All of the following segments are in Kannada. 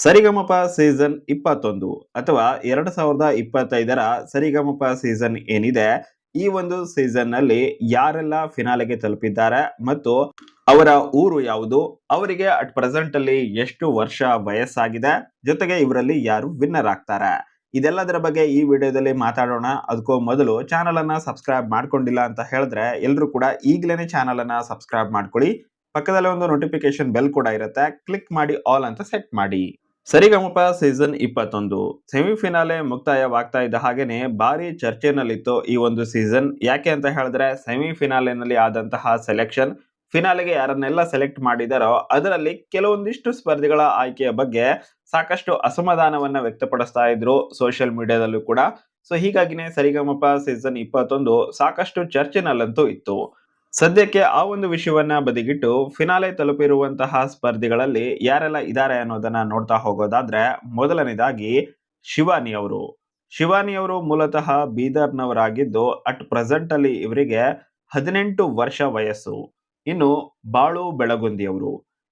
ಸರಿಗಮಪ ಸೀಸನ್ 21 ಅಥವಾ 2025ರ ಸರಿಗಮಪ ಸೀಸನ್ ಏನಿದೆ, ಈ ಒಂದು ಸೀಸನ್ ನಲ್ಲಿ ಯಾರೆಲ್ಲ ಫಿನಾಲೆಗೆ ತಲುಪಿದ್ದಾರೆ ಮತ್ತು ಅವರ ಊರು ಯಾವುದು, ಅವರಿಗೆ ಅಟ್ ಪ್ರೆಸೆಂಟ್ ಅಲ್ಲಿ ಎಷ್ಟು ವರ್ಷ ವಯಸ್ಸಾಗಿದೆ, ಜೊತೆಗೆ ಇವರಲ್ಲಿ ಯಾರು ವಿನ್ನರ್ ಆಗ್ತಾರೆ, ಇದೆಲ್ಲದರ ಬಗ್ಗೆ ಈ ವಿಡಿಯೋದಲ್ಲಿ ಮಾತಾಡೋಣ. ಅದಕ್ಕೂ ಮೊದಲು ಚಾನಲ್ ಅನ್ನ ಸಬ್ಸ್ಕ್ರೈಬ್ ಮಾಡ್ಕೊಂಡಿಲ್ಲ ಅಂತ ಹೇಳಿದ್ರೆ ಎಲ್ಲರೂ ಕೂಡ ಈಗಲೇ ಚಾನಲ್ ಅನ್ನ ಸಬ್ಸ್ಕ್ರೈಬ್ ಮಾಡ್ಕೊಳ್ಳಿ. ಪಕ್ಕದಲ್ಲಿ ಒಂದು ನೋಟಿಫಿಕೇಶನ್ ಬೆಲ್ ಕೂಡ ಇರುತ್ತೆ, ಕ್ಲಿಕ್ ಮಾಡಿ ಆಲ್ ಅಂತ ಸೆಟ್ ಮಾಡಿ. ಸರಿಗಮಪ ಸೀಸನ್ 21 ಸೆಮಿಫಿನಾಲೆ ಮುಕ್ತಾಯವಾಗ್ತಾ ಇದ್ದ ಹಾಗೇನೆ ಭಾರಿ ಚರ್ಚೆನಲ್ಲಿತ್ತು ಈ ಒಂದು ಸೀಸನ್. ಯಾಕೆ ಅಂತ ಹೇಳಿದ್ರೆ ಸೆಮಿಫಿನಾಲೆನಲ್ಲಿ ಆದಂತಹ ಸೆಲೆಕ್ಷನ್, ಫಿನಾಲೆಗೆ ಯಾರನ್ನೆಲ್ಲ ಸೆಲೆಕ್ಟ್ ಮಾಡಿದಾರೋ ಅದರಲ್ಲಿ ಕೆಲವೊಂದಿಷ್ಟು ಸ್ಪರ್ಧಿಗಳ ಆಯ್ಕೆಯ ಬಗ್ಗೆ ಸಾಕಷ್ಟು ಅಸಮಾಧಾನವನ್ನ ವ್ಯಕ್ತಪಡಿಸ್ತಾ ಇದ್ರು ಸೋಷಿಯಲ್ ಮೀಡಿಯಾದಲ್ಲೂ ಕೂಡ. ಸೊ ಹೀಗಾಗಿನೇ ಸರಿಗಮಪ ಸೀಸನ್ 21 ಸಾಕಷ್ಟು ಚರ್ಚೆನಲ್ಲಂತೂ ಇತ್ತು. ಸದ್ಯಕ್ಕೆ ಆ ಒಂದು ವಿಷಯವನ್ನ ಬದಿಗಿಟ್ಟು ಫಿನಾಲೆ ತಲುಪಿರುವಂತಹ ಸ್ಪರ್ಧಿಗಳಲ್ಲಿ ಯಾರೆಲ್ಲ ಇದ್ದಾರೆ ಅನ್ನೋದನ್ನ ನೋಡ್ತಾ ಹೋಗೋದಾದ್ರೆ, ಮೊದಲನೇದಾಗಿ ಶಿವಾನಿ ಅವರು ಮೂಲತಃ ಬೀದರ್ನವರಾಗಿದ್ದು ಅಟ್ ಪ್ರೆಸೆಂಟ್ ಅಲ್ಲಿ ಇವರಿಗೆ 18 ವರ್ಷ ವಯಸ್ಸು. ಇನ್ನು ಬಾಳು ಬೆಳಗುಂದಿ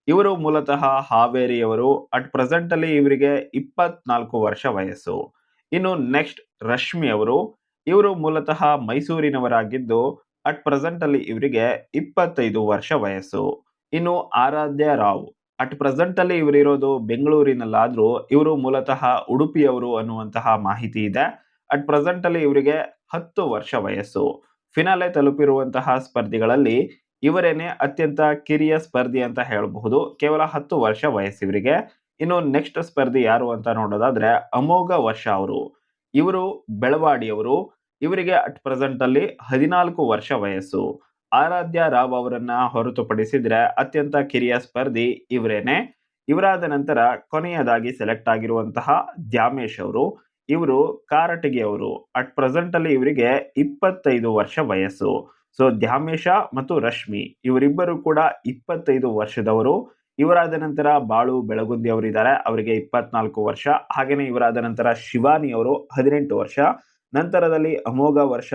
ಇವರು ಮೂಲತಃ ಹಾವೇರಿಯವರು, ಅಟ್ ಪ್ರೆಸೆಂಟ್ ಅಲ್ಲಿ ಇವರಿಗೆ 24 ವರ್ಷ ವಯಸ್ಸು. ಇನ್ನು ನೆಕ್ಸ್ಟ್ ರಶ್ಮಿ ಇವರು ಮೂಲತಃ ಮೈಸೂರಿನವರಾಗಿದ್ದು ಅಟ್ ಪ್ರೆಸೆಂಟ್ ಅಲ್ಲಿ ಇವರಿಗೆ 25 ವರ್ಷ ವಯಸ್ಸು. ಇನ್ನು ಆರಾಧ್ಯ ರಾವ್, ಅಟ್ ಪ್ರೆಸೆಂಟ್ ಅಲ್ಲಿ ಇವರಿರೋದು ಬೆಂಗಳೂರಿನಲ್ಲಾದ್ರೂ ಇವರು ಮೂಲತಃ ಉಡುಪಿಯವರು ಅನ್ನುವಂತಹ ಮಾಹಿತಿ ಇದೆ. ಅಟ್ ಪ್ರೆಸೆಂಟ್ ಅಲ್ಲಿ ಇವರಿಗೆ 10 ವರ್ಷ ವಯಸ್ಸು. ಫಿನಾಲೆ ತಲುಪಿರುವಂತಹ ಸ್ಪರ್ಧಿಗಳಲ್ಲಿ ಇವರೇನೆ ಅತ್ಯಂತ ಕಿರಿಯ ಸ್ಪರ್ಧಿ ಅಂತ ಹೇಳಬಹುದು, ಕೇವಲ 10 ವರ್ಷ ವಯಸ್ಸು ಇವರಿಗೆ. ಇನ್ನು ನೆಕ್ಸ್ಟ್ ಸ್ಪರ್ಧಿ ಯಾರು ಅಂತ ನೋಡೋದಾದ್ರೆ ಅಮೋಘ ವರ್ಷ ಇವರು ಬೆಳವಾಡಿಯವರು, ಇವರಿಗೆ ಅಟ್ ಪ್ರೆಸೆಂಟ್ ಅಲ್ಲಿ 14 ವರ್ಷ ವಯಸ್ಸು. ಆರಾಧ್ಯ ರಾವ್ ಅವರನ್ನ ಹೊರತುಪಡಿಸಿದ್ರೆ ಅತ್ಯಂತ ಕಿರಿಯ ಸ್ಪರ್ಧಿ ಇವರೇನೆ. ಇವರಾದ ನಂತರ ಕೊನೆಯದಾಗಿ ಸೆಲೆಕ್ಟ್ ಆಗಿರುವಂತಹ ದ್ಯಾಮೇಶ್ ಇವರು ಕಾರಟಗಿ ಅಟ್ ಪ್ರೆಸೆಂಟ್ ಅಲ್ಲಿ ಇವರಿಗೆ 25 ವರ್ಷ ವಯಸ್ಸು. ಸೊ ದ್ಯಾಮೇಶ ಮತ್ತು ರಶ್ಮಿ ಇವರಿಬ್ಬರು ಕೂಡ 25 ವರ್ಷದವರು. ಇವರಾದ ನಂತರ ಬಾಳು ಬೆಳಗುಂದಿ ಅವರಿದ್ದಾರೆ, ಅವರಿಗೆ 24 ವರ್ಷ. ಹಾಗೇನೆ ಇವರಾದ ನಂತರ ಶಿವಾನಿ 18 ವರ್ಷ. ನಂತರದಲ್ಲಿ ಅಮೋಘ ವರ್ಷ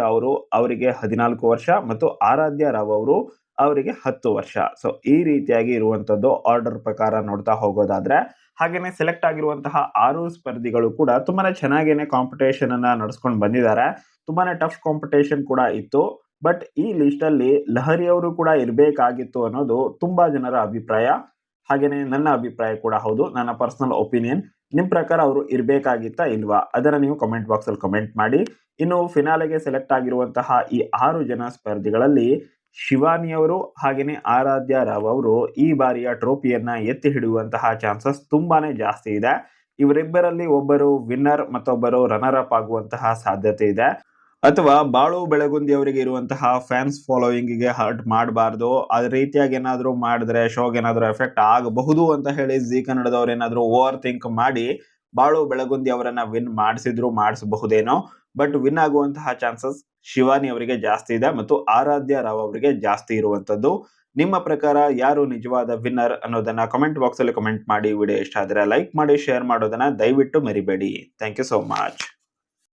ಅವರಿಗೆ 14 ವರ್ಷ ಮತ್ತು ಆರಾಧ್ಯ ರಾವ್ ಅವರಿಗೆ 10 ವರ್ಷ. ಸೊ ಈ ರೀತಿಯಾಗಿ ಇರುವಂತದ್ದು ಆರ್ಡರ್ ಪ್ರಕಾರ ನೋಡ್ತಾ ಹೋಗೋದಾದ್ರೆ. ಹಾಗೇನೆ ಸೆಲೆಕ್ಟ್ ಆಗಿರುವಂತಹ 6 ಸ್ಪರ್ಧಿಗಳು ಕೂಡ ತುಂಬಾನೇ ಚೆನ್ನಾಗೇನೆ ಕಾಂಪಿಟೇಷನ್ ಅನ್ನ ನಡೆಸ್ಕೊಂಡು ಬಂದಿದ್ದಾರೆ. ತುಂಬಾನೇ ಟಫ್ ಕಾಂಪಿಟೇಷನ್ ಕೂಡ ಇತ್ತು. ಬಟ್ ಈ ಲಿಸ್ಟ್ ಅಲ್ಲಿ ಲಹರಿ ಅವರು ಕೂಡ ಇರಬೇಕಾಗಿತ್ತು ಅನ್ನೋದು ತುಂಬಾ ಜನರ ಅಭಿಪ್ರಾಯ. ಹಾಗೇನೆ ನನ್ನ ಅಭಿಪ್ರಾಯ ಕೂಡ ಹೌದು, ನನ್ನ ಪರ್ಸನಲ್ ಒಪಿನಿಯನ್. ನಿಮ್ ಪ್ರಕಾರ ಅವರು ಇರ್ಬೇಕಾಗಿತ್ತಾ ಇಲ್ವಾ, ಅದನ್ನ ನೀವು ಕಮೆಂಟ್ ಬಾಕ್ಸ್ ಅಲ್ಲಿ ಕಮೆಂಟ್ ಮಾಡಿ. ಇನ್ನು ಫಿನಾಲೆಗೆ ಸೆಲೆಕ್ಟ್ ಆಗಿರುವಂತಹ ಈ 6 ಜನ ಸ್ಪರ್ಧಿಗಳಲ್ಲಿ ಶಿವಾನಿ ಹಾಗೇನೆ ಆರಾಧ್ಯ ರಾವ್ ಈ ಬಾರಿಯ ಟ್ರೋಫಿಯನ್ನ ಎತ್ತಿ ಹಿಡಿಯುವಂತಹ ಚಾನ್ಸಸ್ ತುಂಬಾನೇ ಜಾಸ್ತಿ ಇದೆ. ಇವರಿಬ್ಬರಲ್ಲಿ ಒಬ್ಬರು ವಿನ್ನರ್ ಮತ್ತೊಬ್ಬರು ರನ್ನರ್ ಅಪ್ ಆಗುವಂತಹ ಸಾಧ್ಯತೆ ಇದೆ. ಅಥವಾ ಬಾಳು ಬೆಳಗುಂದಿ ಅವರಿಗೆ ಇರುವಂತಹ ಫ್ಯಾನ್ಸ್ ಫಾಲೋಯಿಂಗ್ ಗೆ ಹರ್ಟ್ ಮಾಡಬಾರ್ದು, ಅದೇ ರೀತಿಯಾಗಿ ಏನಾದ್ರು ಮಾಡಿದ್ರೆ ಶೋಗೆ ಏನಾದ್ರು ಎಫೆಕ್ಟ್ ಆಗಬಹುದು ಅಂತ ಹೇಳಿ ಜಿ ಕನ್ನಡದವ್ರು ಏನಾದ್ರು ಓವರ್ ಥಿಂಕ್ ಮಾಡಿ ಬಾಳು ಬೆಳಗುಂದಿ ಅವರನ್ನ ವಿನ್ ಮಾಡಿಸಬಹುದೇನೋ. ಬಟ್ ವಿನ್ ಆಗುವಂತಹ ಚಾನ್ಸಸ್ ಶಿವಾನಿ ಅವರಿಗೆ ಜಾಸ್ತಿ ಇದೆ ಮತ್ತು ಆರಾಧ್ಯ ರಾವ್ ಅವರಿಗೆ ಜಾಸ್ತಿ ಇರುವಂತದ್ದು. ನಿಮ್ಮ ಪ್ರಕಾರ ಯಾರು ನಿಜವಾದ ವಿನ್ನರ್ ಅನ್ನೋದನ್ನ ಕಮೆಂಟ್ ಬಾಕ್ಸ್ ಅಲ್ಲಿ ಕಮೆಂಟ್ ಮಾಡಿ. ವಿಡಿಯೋ ಇಷ್ಟ ಆದ್ರೆ ಲೈಕ್ ಮಾಡಿ, ಶೇರ್ ಮಾಡೋದನ್ನ ದಯವಿಟ್ಟು ಮರಿಬೇಡಿ. Thank you so much.